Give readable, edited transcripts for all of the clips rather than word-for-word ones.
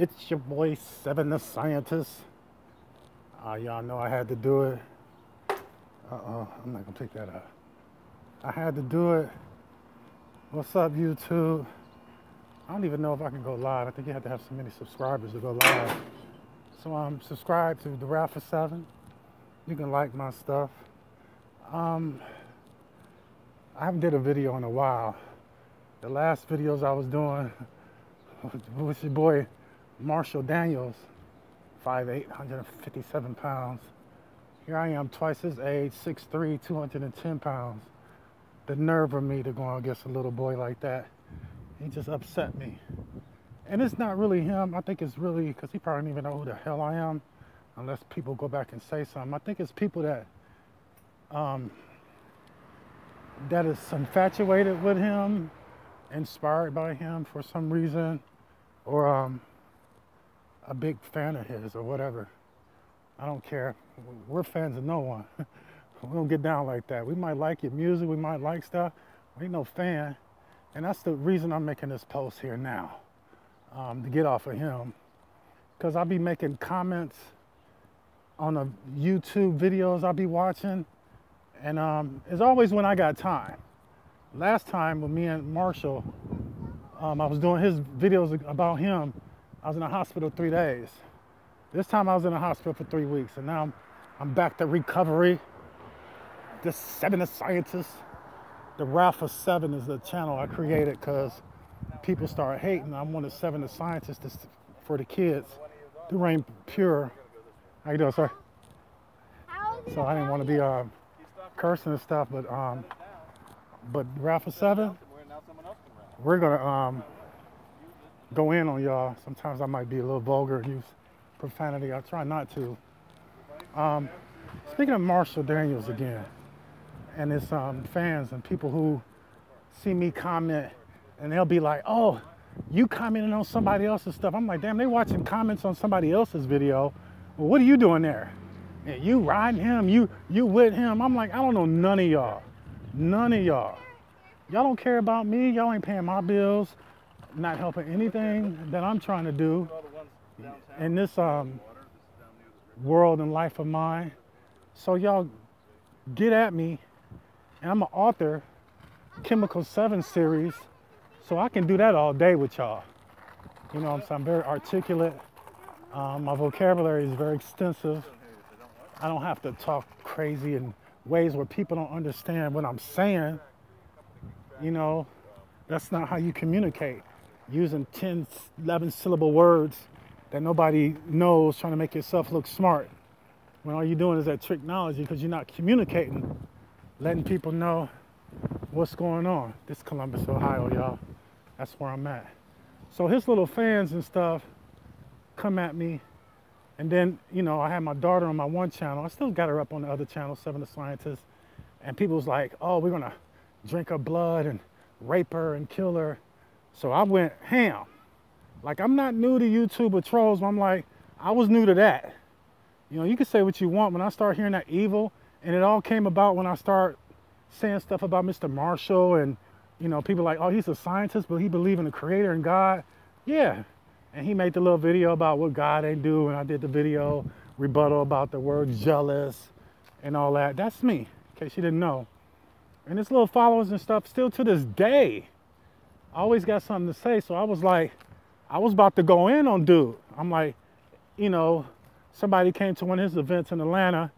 It's your boy Seven the Scientist. Y'all know I had to do it. I'm not gonna take that out. I had to do it. What's up, YouTube? I don't even know if I can go live. I think you have to have so many subscribers to go live. So I'm subscribed to the Raffle 7. You can like my stuff. I haven't did a video in a while. The last videos I was doing was your boy Marshall Daniels, 5'8", 157 pounds. Here I am, twice his age, 6'3", 210 pounds. The nerve of me to go against a little boy like that. He just upset me. And it's not really him. I think it's really, because he probably don't even know who the hell I am, unless people go back and say something. I think it's people that that is infatuated with him, inspired by him for some reason, or a big fan of his or whatever. I don't care. We're fans of no one. We don't get down like that. We might like your music, we might like stuff. We ain't no fan. And that's the reason I'm making this post here now, to get off of him. Because I'll be making comments on the YouTube videos I'll be watching. And it's always when I got time. Last time with me and Marshall, I was doing his videos about him. I was in the hospital 3 days. This time I was in the hospital for 3 weeks, and now I'm back to recovery. The Seven the Scientist. The Raffle 7 is the channel I created because people started hating. I'm one of 7 the Scientists for the kids. To reign pure. How you doing, sir? So I didn't want to be cursing and stuff, but Raffle 7, we're gonna go in on y'all. Sometimes I might be a little vulgar and use profanity. I try not to. Speaking of Marshall Daniels again, and his fans and people who see me comment, and they'll be like, "Oh, you commenting on somebody else's stuff." I'm like, "Damn, they watching comments on somebody else's video. Well, what are you doing there? And you riding him? You with him?" I'm like, "I don't know none of y'all. None of y'all. Y'all don't care about me. Y'all ain't paying my bills, not helping anything that I'm trying to do in this world and life of mine. So y'all get at me, and I'm an author, Chemical 7 series, so I can do that all day with y'all. You know what I'm saying? I'm very articulate. My vocabulary is very extensive. I don't have to talk crazy in ways where people don't understand what I'm saying. You know, that's not how you communicate. Using 10, 11 syllable words that nobody knows, trying to make yourself look smart. When all you're doing is that technology because you're not communicating, letting people know what's going on. This is Columbus, Ohio, y'all. That's where I'm at. So his little fans and stuff come at me. And then, you know, I had my daughter on my one channel. I still got her up on the other channel, 7 the Scientist. And people was like, "Oh, we're gonna drink her blood and rape her and kill her." So I went ham. Like, I'm not new to YouTube or trolls, but I'm like, I was new to that. You know, you can say what you want. When I start hearing that evil, and it all came about when I start saying stuff about Mr. Marshall, and, you know, people like, "Oh, he's a scientist, but he believes in the creator and God." Yeah. And he made the little video about what God ain't do, and I did the video rebuttal about the word jealous and all that. That's me, in case you didn't know. And his little followers and stuff, still to this day, I always got something to say. So I was like, I was about to go in on dude. I'm like, you know, somebody came to one of his events in Atlanta,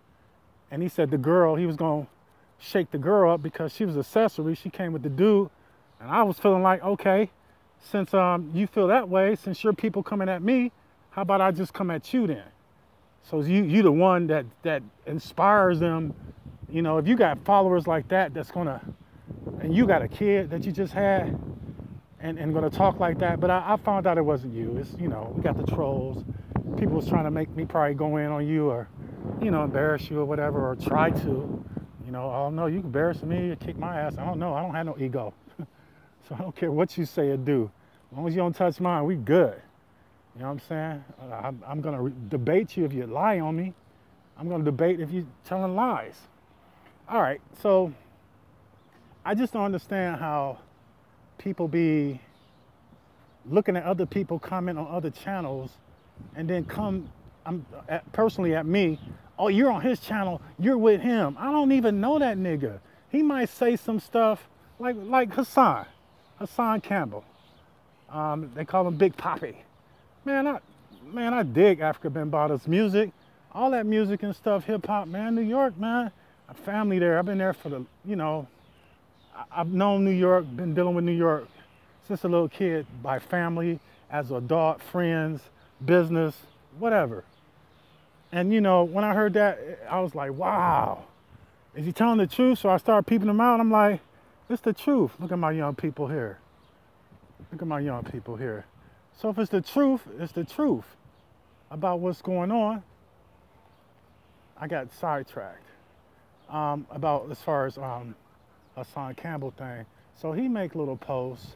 and he said the girl, he was going to shake the girl up because she was accessory. She came with the dude, and I was feeling like, okay, since you feel that way, since your people coming at me, how about I just come at you then? So you the one that inspires them. You know, if you got followers like that, that's gonna, and you got a kid that you just had, and gonna talk like that. But I found out it wasn't you. It's, you know, we got the trolls. People was trying to make me probably go in on you, or, you know, embarrass you or whatever, or try to. You know, "Oh no, you can embarrass me or kick my ass." I don't know. I don't have no ego. So I don't care what you say or do. As long as you don't touch mine, we good. You know what I'm saying? I'm going to debate you if you lie on me. I'm going to debate if you're telling lies. All right, so I just don't understand how people be looking at other people comment on other channels and then personally at me, oh, you're on his channel, you're with him. I don't even know that nigga. He might say some stuff like Hassan Campbell. They call him Big Papi. Man, I dig Africa Bambaata's music. All that music and stuff, hip hop, man. New York, man. A family there. I've been there for I've known New York, been dealing with New York since a little kid, by family, as an adult, friends, business, whatever. And when I heard that, I was like, wow, is he telling the truth? So I started peeping him out. I'm like, it's the truth. Look at my young people here. Look at my young people here. So if it's the truth, it's the truth about what's going on. I got sidetracked about as far as Hassan Campbell thing. So he make little posts,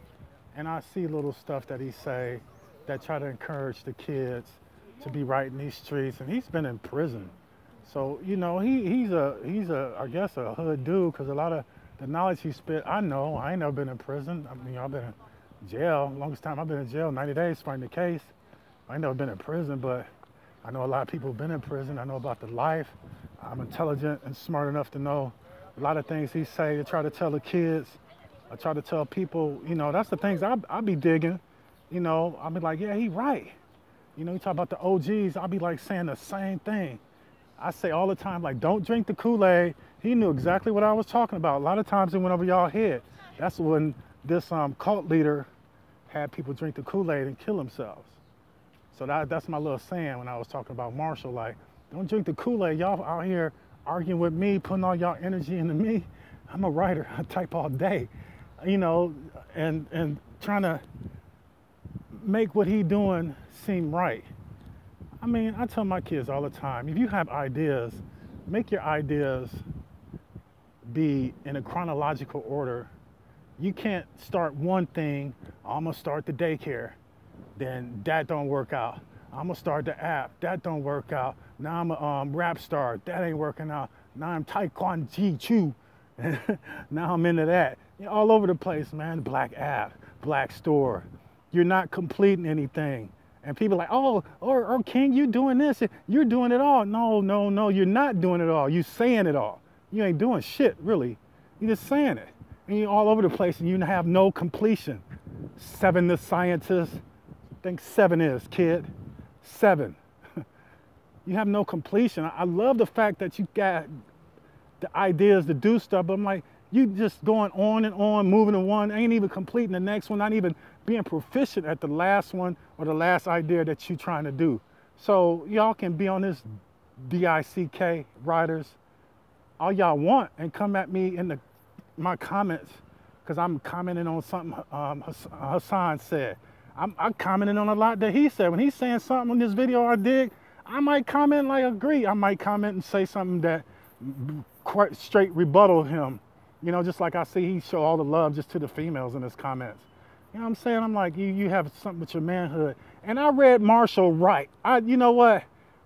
and I see little stuff that he say that try to encourage the kids to be right in these streets, and he's been in prison. So he's I guess a hood dude, because a lot of the knowledge he spit, I know. I ain't never been in prison. I mean, I've been in jail. Longest time I've been in jail, 90 days fighting the case. I ain't never been in prison, but I know a lot of people have been in prison. I know about the life. I'm intelligent and smart enough to know a lot of things he say to try to tell the kids. I try to tell people, that's the things I be digging. I'll be like, yeah, he right. You talk about the OGs, I'll be like saying the same thing. I say all the time, like, don't drink the Kool-Aid. He knew exactly what I was talking about. A lot of times it went over y'all head. That's when this cult leader had people drink the Kool-Aid and kill themselves. So that's my little saying when I was talking about Marshall, like, don't drink the Kool-Aid. Y'all out here arguing with me, putting all y'all energy into me. I'm a writer, I type all day, and trying to make what he doing seem right. I mean, I tell my kids all the time, if you have ideas, make your ideas be in a chronological order. You can't start one thing, I'm gonna start the daycare, then that don't work out. I'm gonna start the app, that don't work out. Now I'm a rap star, that ain't working out. Now I'm Taekwondo Chu, now I'm into that. All over the place, man. Black app, black store. You're not completing anything. And people are like, oh, or King, you doing this, you're doing it all. No, you're not doing it all. You're saying it all. You ain't doing shit, really. You're just saying it. And you're all over the place and you have no completion. 7 the scientist. I think 7 is, kid. 7. You have no completion. I love the fact that you got the ideas to do stuff, but I'm like, you just going on and on, moving to one, ain't even completing the next one, not even being proficient at the last one or the last idea that you're trying to do. So y'all can be on this DICK writers all y'all want and come at me in my comments, because I'm commenting on something Hassan said. I'm commenting on a lot that he said. When he's saying something in this video I dig, I might comment like agree. I might comment and say something that quite straight rebuttal him. Just like I see he show all the love just to the females in his comments. You know what I'm saying? I'm like, you have something with your manhood. And I read Marshall right. You know what?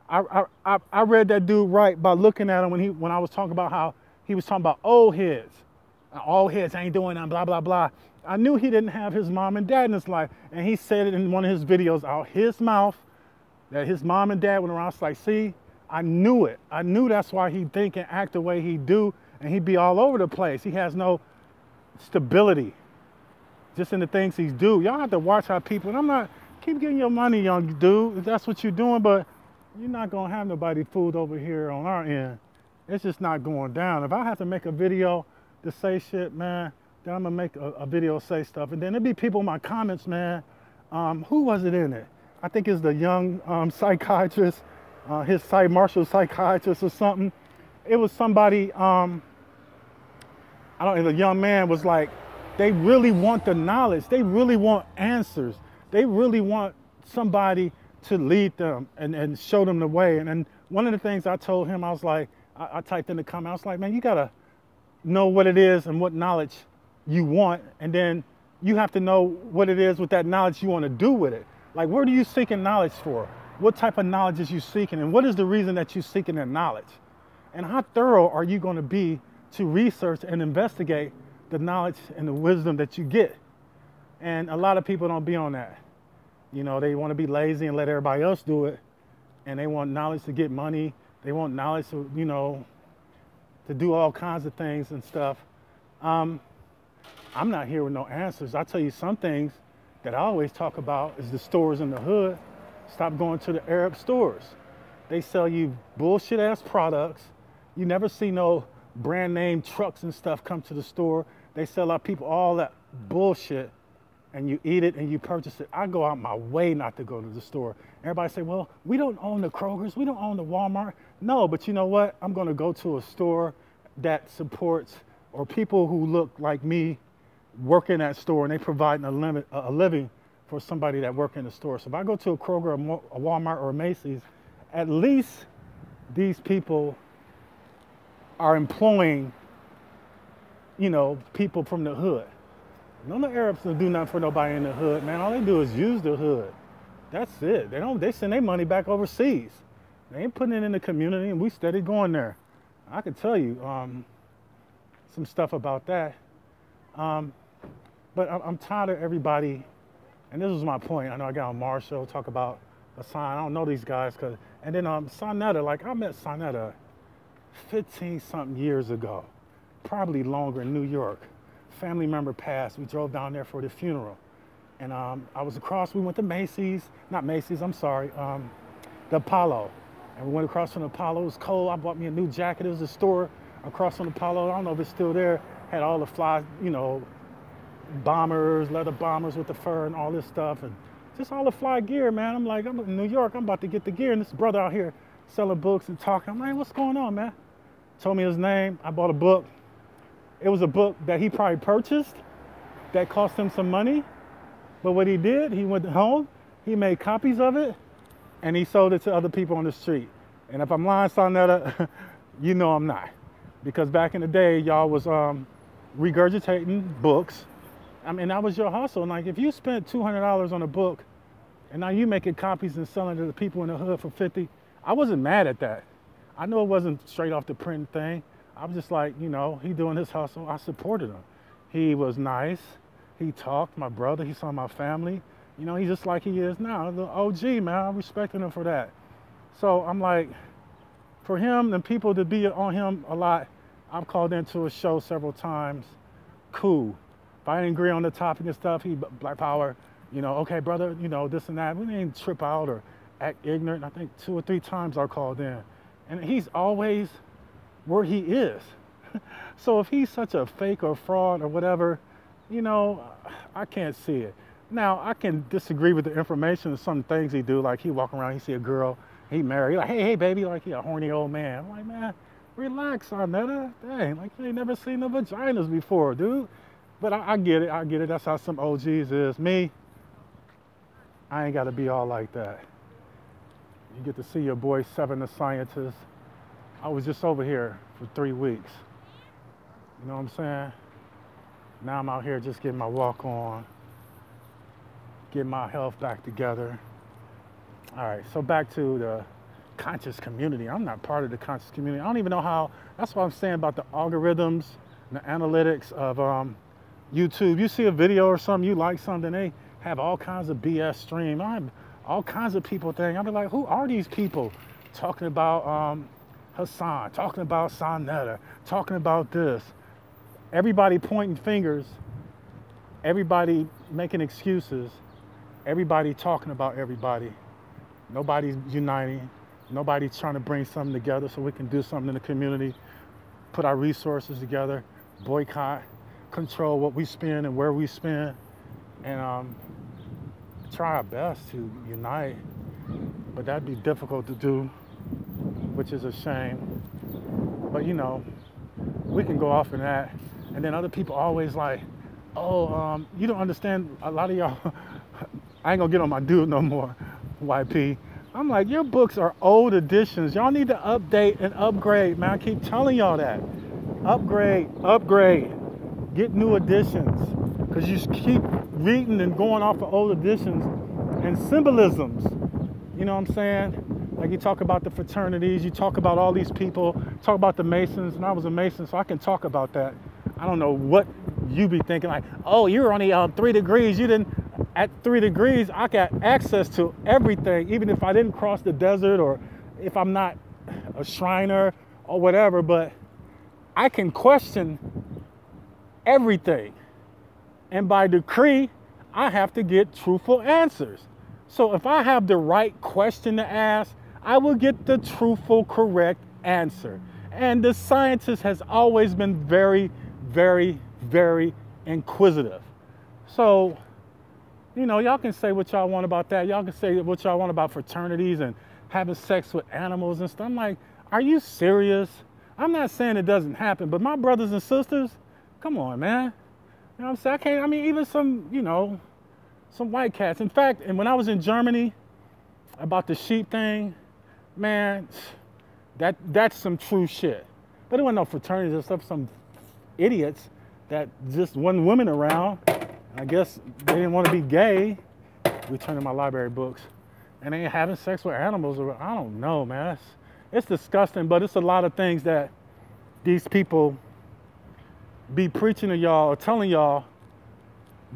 I read that dude right by looking at him when I was talking about how he was talking about old heads. Old heads ain't doing that, blah, blah, blah. I knew he didn't have his mom and dad in his life. And he said it in one of his videos out his mouth that his mom and dad went around. It's like, see, I knew it. I knew that's why he think and act the way he do. And he'd be all over the place. He has no stability just in the things he's do. Y'all have to watch how people, and I'm not, keep getting your money, young dude, if that's what you're doing, but you're not gonna have nobody fooled over here on our end. It's just not going down. If I have to make a video to say shit, man, then I'm gonna make a video say stuff. And then there'd be people in my comments, man, who was it in it? I think it's the young psychiatrist, Marshall psychiatrist or something. It was somebody, I don't know, the young man was like, they really want the knowledge. They really want answers. They really want somebody to lead them and show them the way. And one of the things I told him, I was like, I typed in the comment, I was like, man, you gotta know what it is and what knowledge you want. And then you have to know what it is with that knowledge you want to do with it. Like, what are you seeking knowledge for? What type of knowledge is you seeking? And what is the reason that you're seeking that knowledge? And how thorough are you going to be to research and investigate the knowledge and the wisdom that you get? And a lot of people don't be on that. You know, they want to be lazy and let everybody else do it. And they want knowledge to get money. They want knowledge to, you know, to do all kinds of things and stuff. I'm not here with no answers. I'll tell you some things that I always talk about is the stores in the hood. Stop going to the Arab stores. They sell you bullshit ass products. You never see no brand name trucks and stuff come to the store. They sell out people all that bullshit, and you eat it and you purchase it. I go out my way not to go to the store. Everybody say, well, we don't own the Krogers, we don't own the Walmart. No, but you know what? I'm gonna go to a store that supports, or people who look like me work in that store, and they provide a living for somebody that work in the store. So if I go to a Kroger, a Walmart, or a Macy's, at least these people are employing, you know, people from the hood. None of the Arabs don't do nothing for nobody in the hood, man. All they do is use the hood. That's it. They send their money back overseas. They ain't putting it in the community, and we steady going there. I could tell you some stuff about that. But I'm tired of everybody, and this was my point. I know I got on Marshall, talk about Hassan. I don't know these guys, and then Saneter, like I met Saneter 15-something years ago, probably longer in New York. Family member passed. We drove down there for the funeral. And I was across, we went to Macy's, not Macy's, I'm sorry, the Apollo. And we went across from the Apollo. It was cold. I bought me a new jacket. It was a store across from the Apollo. I don't know if it's still there. Had all the fly, you know, bombers, leather bombers with the fur and all this stuff. And just all the fly gear, man. I'm like, I'm in New York. I'm about to get the gear. And this brother out here selling books and talking. I'm like, what's going on, man? Told me his name. I bought a book. It was a book that he probably purchased that cost him some money. But what he did, he went home, he made copies of it, and he sold it to other people on the street. And if I'm lying, Saneter, you know I'm not. Because back in the day, y'all was regurgitating books. I mean, that was your hustle. Like, if you spent $200 on a book, and now you making copies and selling to the people in the hood for 50, I wasn't mad at that. I know it wasn't straight off the print thing. I was just like, you know, he doing his hustle. I supported him. He was nice. He talked, my brother, he saw my family. You know, he's just like he is now, the OG, man. I respected him for that. So I'm like, for him and people to be on him a lot, I've called into a show several times. Cool. If I didn't agree on the topic and stuff, he Black Power, you know, okay, brother, you know, this and that. We didn't trip out or act ignorant. I think 2 or 3 times I called in. And he's always where he is. So if he's such a fake or fraud or whatever, you know, I can't see it. Now, I can disagree with the information of some things he do, like he walk around, he see a girl, he married, like, hey, baby, like he a horny old man. I'm like, man, relax, Saneter. Dang, like you ain't never seen no vaginas before, dude. But I get it, That's how some OGs is. Me, I ain't gotta be all like that. You get to see your boy, Seven the Scientist. I was just over here for 3 weeks. You know what I'm saying? Now I'm out here just getting my walk on, getting my health back together. All right, so back to the conscious community. I'm not part of the conscious community. I don't even know how, that's what I'm saying about the algorithms and the analytics of YouTube. You see a video or something, you like something, they have all kinds of BS stream. I have all kinds of people thing. I'll be like, who are these people talking about Hassan, talking about Saneter, talking about this? Everybody pointing fingers, everybody making excuses, everybody talking about everybody. Nobody's uniting. Nobody's trying to bring something together so we can do something in the community, put our resources together, boycott, control what we spend and where we spend, and try our best to unite. But that'd be difficult to do, which is a shame. But you know, we can go off in that. And then other people always like, oh, you don't understand, a lot of y'all, I ain't gonna get on my dude no more, YP. I'm like, your books are old editions. Y'all need to update and upgrade, man. I keep telling y'all that. Upgrade, get new editions. Because you keep reading and going off of old editions and symbolisms. You know what I'm saying? Like you talk about the fraternities, you talk about all these people, talk about the Masons, and I was a Mason, so I can talk about that. I don't know what you be thinking, like, oh, you're only 3 degrees, you didn't. at 3 degrees, I got access to everything, even if I didn't cross the desert or if I'm not a Shriner or whatever, but I can question everything. And by decree, I have to get truthful answers. So if I have the right question to ask, I will get the truthful, correct answer. And the scientist has always been very, very, very inquisitive. So, you know, y'all can say what y'all want about that. Y'all can say what y'all want about fraternities and having sex with animals and stuff. I'm like, are you serious? I'm not saying it doesn't happen, but my brothers and sisters, come on, man. You know what I'm saying? I mean, even some, you know, some white cats. In fact, and when I was in Germany about the sheep thing, man, that's some true shit. But there wasn't no fraternities and stuff, some idiots that just wasn't women around. I guess they didn't want to be gay. Returning my library books. And they ain't having sex with animals. Or, I don't know, man. It's disgusting, but it's a lot of things that these people be preaching to y'all or telling y'all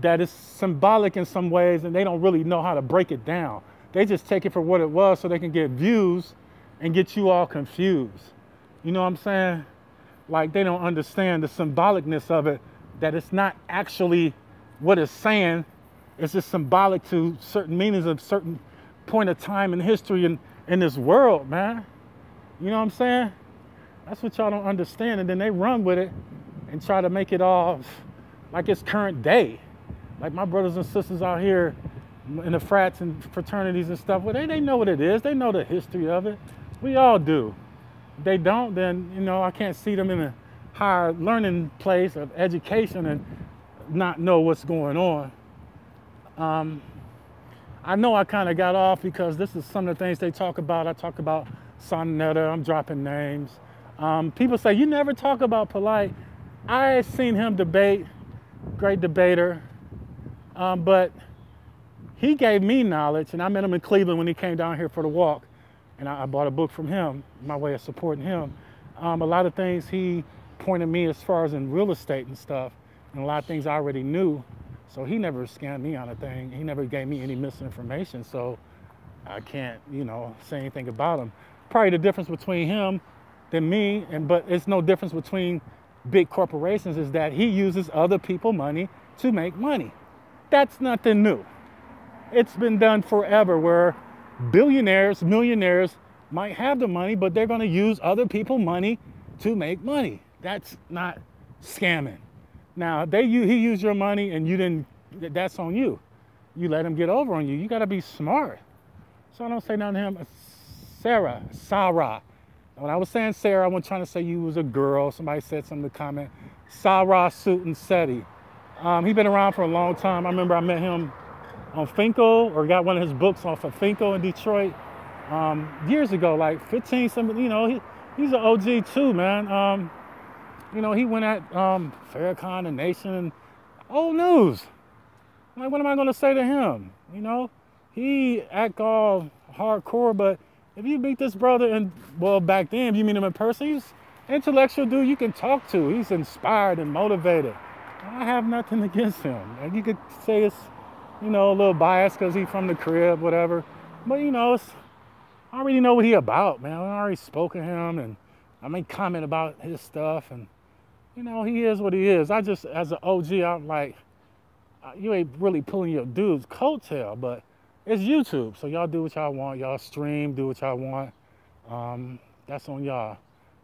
that it's symbolic in some ways, and they don't really know how to break it down. They just take it for what it was so they can get views and get you all confused. You know what I'm saying? Like, they don't understand the symbolicness of it, that it's not actually what it's saying. It's just symbolic to certain meanings of certain point of time in history in this world, man. You know what I'm saying? That's what y'all don't understand. And then they run with it and try to make it all like it's current day. Like my brothers and sisters out here in the frats and fraternities and stuff, well, they know what it is. They know the history of it. We all do. If they don't, then, you know, I can't see them in a higher learning place of education and not know what's going on. I know I kind of got off because this is some of the things they talk about. I talk about Saneter, I'm dropping names. People say, you never talk about Polite. I seen him debate, great debater, but he gave me knowledge, and I met him in Cleveland when he came down here for the walk, and I bought a book from him, my way of supporting him. A lot of things he pointed me as far as in real estate and stuff, and a lot of things I already knew, so he never scammed me on a thing. He never gave me any misinformation, so I can't, you know, say anything about him. Probably the difference between him than me, but it's no difference between big corporations, is that he uses other people's money to make money. That's nothing new. It's been done forever where billionaires, millionaires might have the money, but they're going to use other people's money to make money. That's not scamming. Now, he used your money and you didn't, that's on you. You let him get over on you. You got to be smart. So I don't say nothing to him. Sarah. When I was saying Sarah, I wasn't trying to say you was a girl. Somebody said something in the comment. Sarah Sutton Seti. He's been around for a long time. I remember I met him on Finkel, or got one of his books off of Finkel in Detroit years ago, like 15 something. You know, he's an OG too, man. You know, he went at Farrakhan, the Nation, and old news. I'm like, what am I going to say to him? You know, he act all hardcore, but if you meet this brother, and well, back then, if you meet him in person, he's an intellectual dude you can talk to. He's inspired and motivated. I have nothing against him. Like, you could say it's, you know, a little biased because he's from the crib, whatever. But, you know, I already know what he about, man. I already spoke to him, and I made comment about his stuff, and, you know, he is what he is. I just, as an OG, I'm like, you ain't really pulling your dude's coattail, but it's YouTube, so y'all do what y'all want. Y'all stream, do what y'all want. That's on y'all.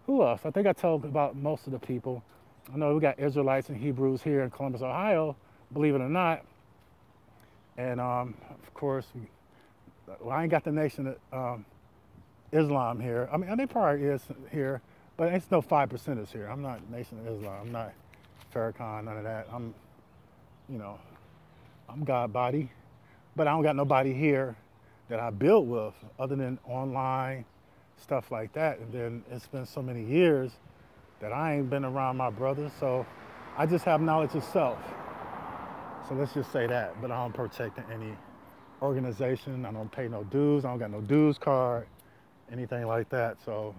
Who else? I think I told about most of the people. I know we got Israelites and Hebrews here in Columbus, Ohio, believe it or not. And of course, well, I ain't got the Nation of Islam here. I mean, they probably is here, but it's no 5%ers here. I'm not Nation of Islam. I'm not Farrakhan, none of that. I'm, you know, I'm God body. But I don't got nobody here that I build with other than online, stuff like that. And then it's been so many years that I ain't been around my brothers, so I just have knowledge of self. So let's just say that. But I don't partake in any organization. I don't pay no dues. I don't got no dues card, anything like that. So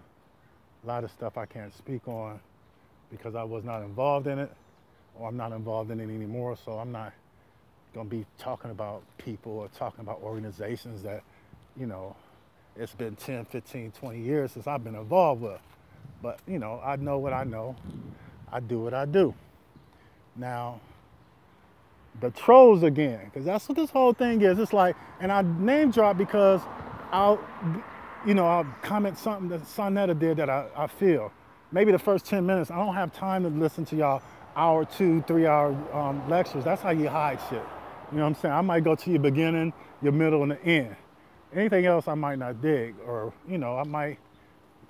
a lot of stuff I can't speak on because I was not involved in it, or I'm not involved in it anymore, so I'm not gonna be talking about people or talking about organizations that, you know, it's been 10, 15, 20 years since I've been involved with. But, you know, I know what I know. I do what I do. Now, the trolls again, because that's what this whole thing is. It's like, and I name drop because I'll comment something that Saneter did that I feel. Maybe the first 10 minutes, I don't have time to listen to y'all hour, 2, 3 hour lectures. That's how you hide shit. You know what I'm saying? I might go to your beginning, your middle, and the end. Anything else I might not dig, or, you know, I might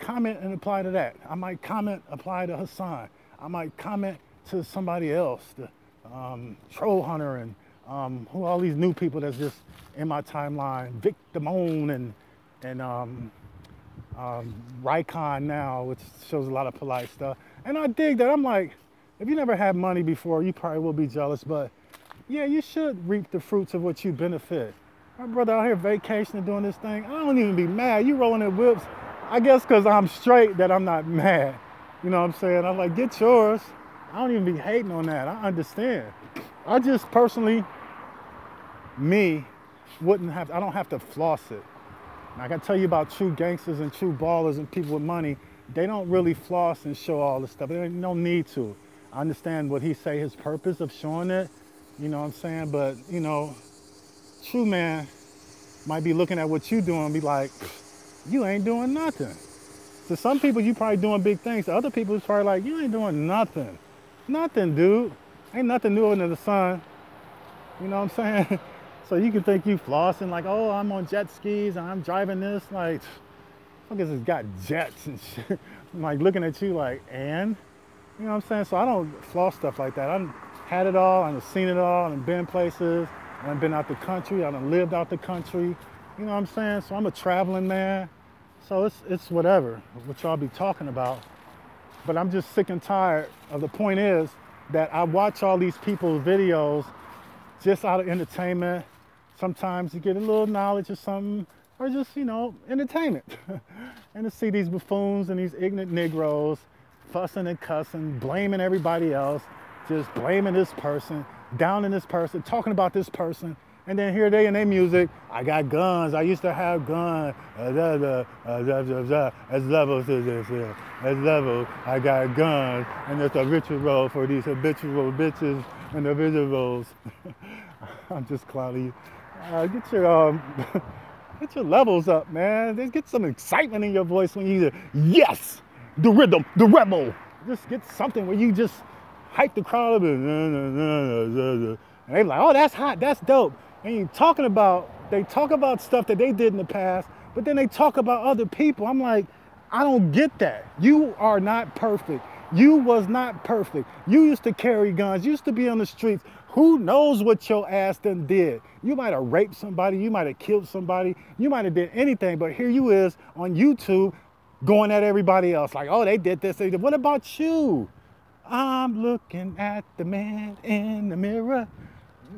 comment and apply to that. I might comment, apply to Hassan. I might comment to somebody else, the Troll Hunter, and who all these new people that's just in my timeline, Vic Damone and Rycon now, which shows a lot of polite stuff. And I dig that. I'm like, if you never had money before, you probably will be jealous, but yeah, you should reap the fruits of what you benefit. My brother out here vacationing doing this thing, I don't even be mad. You rolling in whips, I guess because I'm straight that I'm not mad. You know what I'm saying? I'm like, get yours. I don't even be hating on that. I understand. I just personally, I don't have to floss it. And I can tell you about true gangsters and true ballers and people with money. They don't really floss and show all this stuff. They no need to. I understand what he say, his purpose of showing it. You know what I'm saying? But, you know, true man might be looking at what you doing and be like, you ain't doing nothing. To some people, you probably doing big things. To other people, it's probably like, you ain't doing nothing. Nothing, dude. Ain't nothing new under the sun. You know what I'm saying? So you can think you flossing like, oh, I'm on jet skis and I'm driving this. Like, I guess it's got jets and shit. I'm like looking at you like, and? You know what I'm saying? So I don't floss stuff like that. I've had it all, I've seen it all, I've been places, I've been out the country, I've lived out the country. You know what I'm saying? So I'm a traveling man. So it's whatever, what y'all be talking about. But I'm just sick and tired of the point is that I watch all these people's videos just out of entertainment. Sometimes you get a little knowledge or something, or just, you know, entertainment. And to see these buffoons and these ignorant Negroes fussing and cussing, blaming everybody else, just blaming this person, downing this person, talking about this person. And then here they in their music, I got guns, I used to have guns, as level to this, as level, I got guns, and it's a ritual for these habitual bitches and the visuals. I'm just clowning you. Get your levels up, man. Get some excitement in your voice when you hear, yes, the rhythm, the rebel. Just get something where you just hype the crowd up and they like, oh, that's hot, that's dope. And they talk about stuff that they did in the past, but then they talk about other people. I'm like, I don't get that. You are not perfect. You was not perfect. You used to carry guns, you used to be on the streets. Who knows what your ass done did? You might have raped somebody, you might have killed somebody, you might have did anything, but here you is on YouTube going at everybody else. Like, oh, they did this, they did. What about you? I'm looking at the man in the mirror.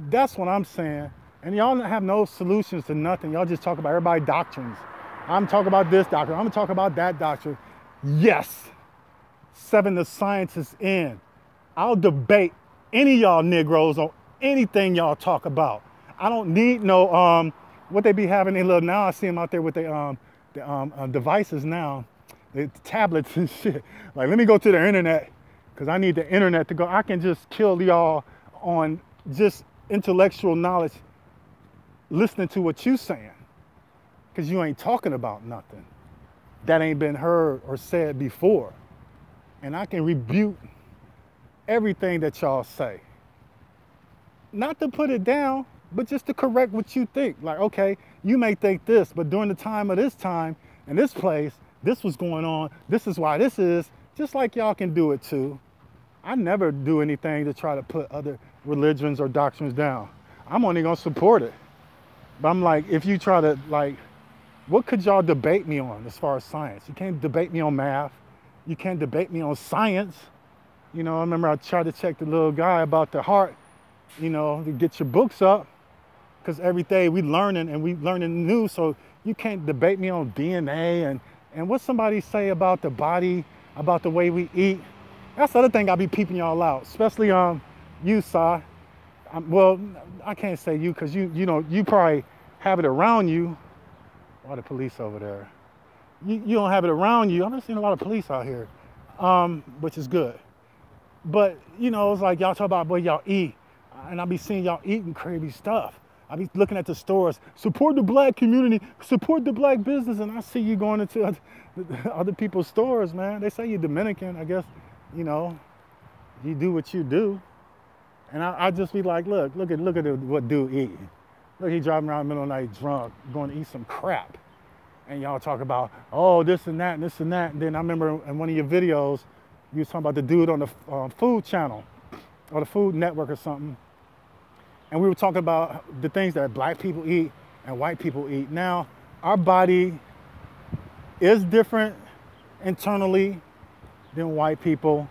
That's what I'm saying. And y'all have no solutions to nothing. Y'all just talk about everybody's doctrines. I'm talking about this doctrine. I'm gonna talk about that doctrine. Yes, 7 the science is in. I'll debate any of y'all Negroes on anything y'all talk about. I don't need no, what they be having in little, now I see them out there with the devices now, the tablets and shit. Like, let me go to the internet, because I need the internet to go. I can just kill y'all on just intellectual knowledge, listening to what you saying, because you ain't talking about nothing that ain't been heard or said before. And I can rebuke everything that y'all say. Not to put it down, but just to correct what you think. Like, okay, you may think this, but during the time of this time and this place, this was going on, this is why this is, just like y'all can do it too. I never do anything to try to put other religions or doctrines down. I'm only gonna support it. But I'm like, if you try to, like, what could y'all debate me on as far as science? You can't debate me on math. You can't debate me on science. You know, I remember I tried to check the little guy about the heart, you know, to get your books up, because every day we learning and we learning new, so you can't debate me on DNA and what somebody say about the body, about the way we eat. That's the other thing I be peeping y'all out, especially you, Sa. Well, I can't say you because you know, you probably have it around you. Why the police over there? You don't have it around you. I've been seeing a lot of police out here, which is good. But you know, it's like y'all talk about what y'all eat, and I be seeing y'all eating crazy stuff. I be looking at the stores, support the black community, support the black business, and I see you going into other people's stores, man. They say you're Dominican, I guess, you know, you do what you do. And I just be like, look at what dude eating. Look, he driving around in the middle of the night drunk, going to eat some crap. And y'all talk about, oh, this and that and this and that. And then I remember in one of your videos, you was talking about the dude on the Food Channel or the Food Network or something. And we were talking about the things that black people eat and white people eat. Now, our body is different internally than white people,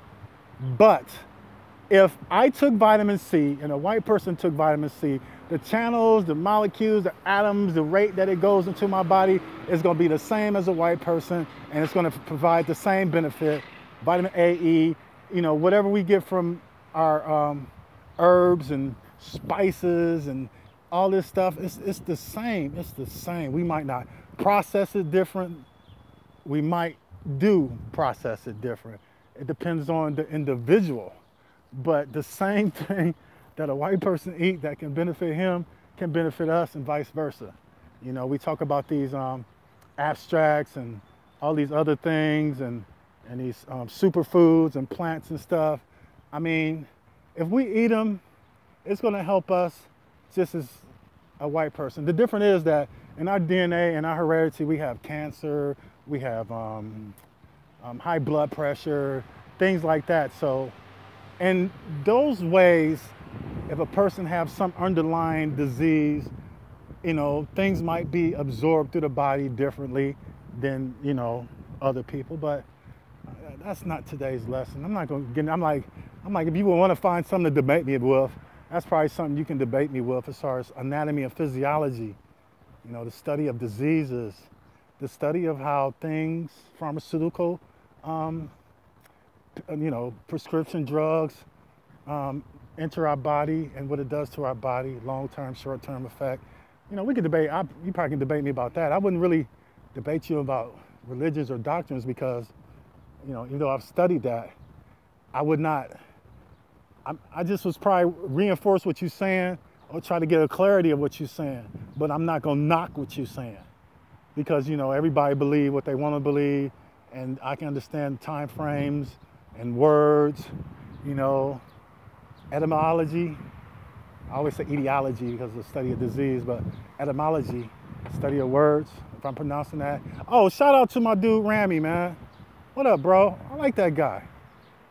but if I took vitamin C and a white person took vitamin C, the channels, the molecules, the atoms, the rate that it goes into my body is going to be the same as a white person, and it's going to provide the same benefit. Vitamin A, E, you know, whatever we get from our herbs and spices and all this stuff, it's the same. It's the same. We might not process it different. We might do process it different. It depends on the individual. But the same thing that a white person eat that can benefit him can benefit us and vice versa. You know, we talk about these abstracts and all these other things and these superfoods and plants and stuff. I mean, if we eat them, it's going to help us just as a white person. The difference is that in our DNA and our heredity, we have cancer, we have high blood pressure, things like that. So, in those ways, if a person has some underlying disease, you know, things might be absorbed through the body differently than, you know, other people. But that's not today's lesson. I'm not going to get. I'm like, if you want to find something to debate me with, that's probably something you can debate me with as far as anatomy and physiology. You know, the study of diseases, the study of how things, pharmaceutical, you know, prescription drugs enter our body and what it does to our body, long-term, short-term effect. You know, we could debate, you probably can debate me about that. I wouldn't really debate you about religions or doctrines because, you know, even though I've studied that, I would not, I just was probably reinforce what you're saying or try to get a clarity of what you're saying, but I'm not gonna knock what you're saying because, you know, everybody believe what they wanna believe and I can understand time frames and words, you know, etymology. I always say etiology because of the study of disease, but etymology, study of words, if I'm pronouncing that. Oh, shout out to my dude Rami, man. What up, bro? I like that guy.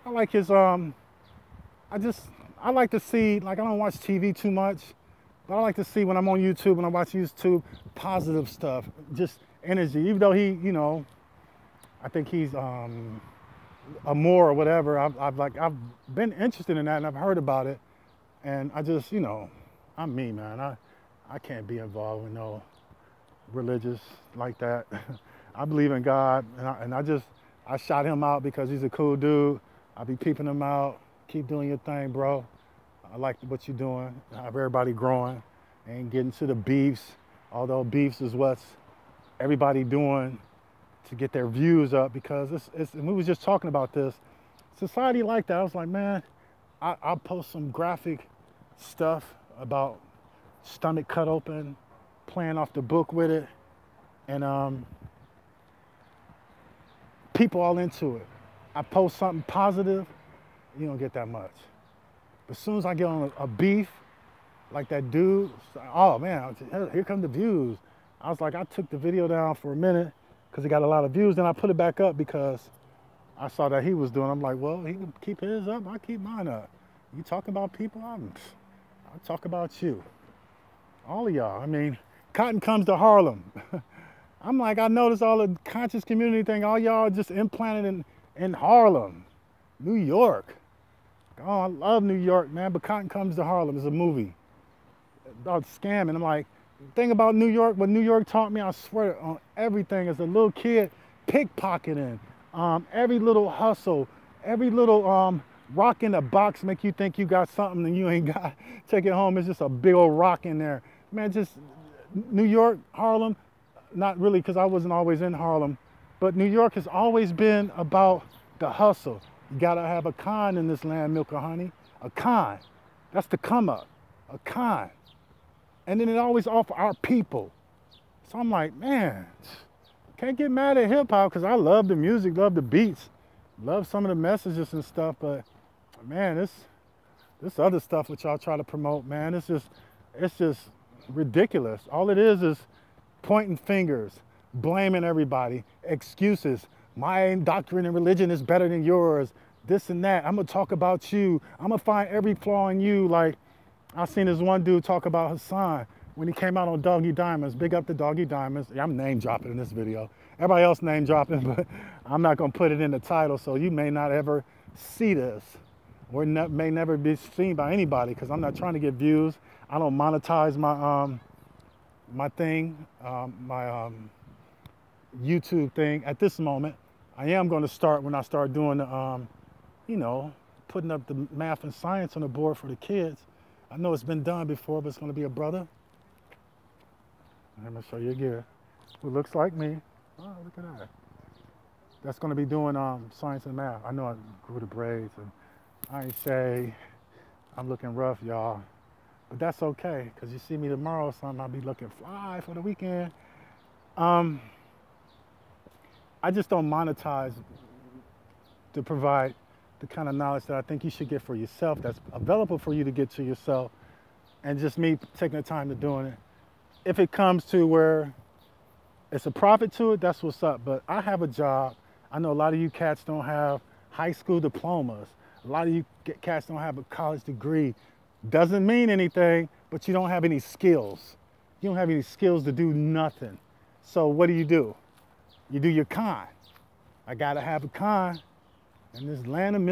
I like his, I like to see, like I don't watch TV too much, but I like to see when I'm on YouTube, when I watch YouTube, positive stuff, just energy, even though he, you know, I think he's a more or whatever. I've been interested in that and I've heard about it, and I just, you know, I'm me, man. I can't be involved with no religious like that. I believe in God, and I shot him out because he's a cool dude. I be peeping him out. Keep doing your thing, bro. I like what you're doing. Have everybody growing and getting to the beefs. Although beefs is what's everybody doing to get their views up because and we was just talking about this. Society like that, I was like, man, I'll post some graphic stuff about stomach cut open, playing off the book with it, and people all into it. I post something positive, you don't get that much. But as soon as I get on a beef, like that dude, oh man, here come the views. I was like, I took the video down for a minute because it got a lot of views. Then I put it back up because I saw that he was doing. I'm like, well, he can keep his up, I keep mine up. You talk about people, I'll talk about you. All of y'all. I mean, cotton comes to Harlem. I'm like, I noticed all the conscious community thing, all y'all just implanted in Harlem, New York. Oh, I love New York, man, but Cotton Comes to Harlem is a movie about scamming. I'm like, the thing about New York, what New York taught me, I swear on everything as a little kid, pickpocketing, every little hustle, every little rock in a box make you think you got something and you ain't got. Take it home, it's just a big old rock in there. Man, just New York, Harlem, not really because I wasn't always in Harlem, but New York has always been about the hustle. You gotta have a con in this land, Milk or Honey. A con. That's the come up. A con. And then it always off our people. So I'm like, man, can't get mad at hip hop because I love the music, love the beats, love some of the messages and stuff. But man, this other stuff which y'all try to promote, man, it's just ridiculous. All it is pointing fingers, blaming everybody, excuses. My doctrine and religion is better than yours. This and that. I'm gonna talk about you. I'm gonna find every flaw in you. Like I seen this one dude talk about Hassan when he came out on Doggy Diamonds. Big up to Doggy Diamonds. Yeah, I'm name dropping in this video. Everybody else name dropping, but I'm not gonna put it in the title, so you may not ever see this, or may never be seen by anybody, because I'm not trying to get views. I don't monetize my my thing, my YouTube thing at this moment. I am going to start when I start doing the, you know, putting up the math and science on the board for the kids. I know it's been done before, but it's going to be a brother. I'm going to show you a gear who looks like me. Oh, look at that. That's going to be doing science and math. I know I grew the braids, and I ain't say I'm looking rough, y'all. But that's okay, because you see me tomorrow or something, I'll be looking fly for the weekend. I just don't monetize to provide the kind of knowledge that I think you should get for yourself, that's available for you to get to yourself, and just me taking the time to doing it. If it comes to where it's a profit to it, that's what's up. But I have a job. I know a lot of you cats don't have high school diplomas. A lot of you cats don't have a college degree. Doesn't mean anything, but you don't have any skills. You don't have any skills to do nothing. So what do? You do your con. I gotta have a con in this land of milk.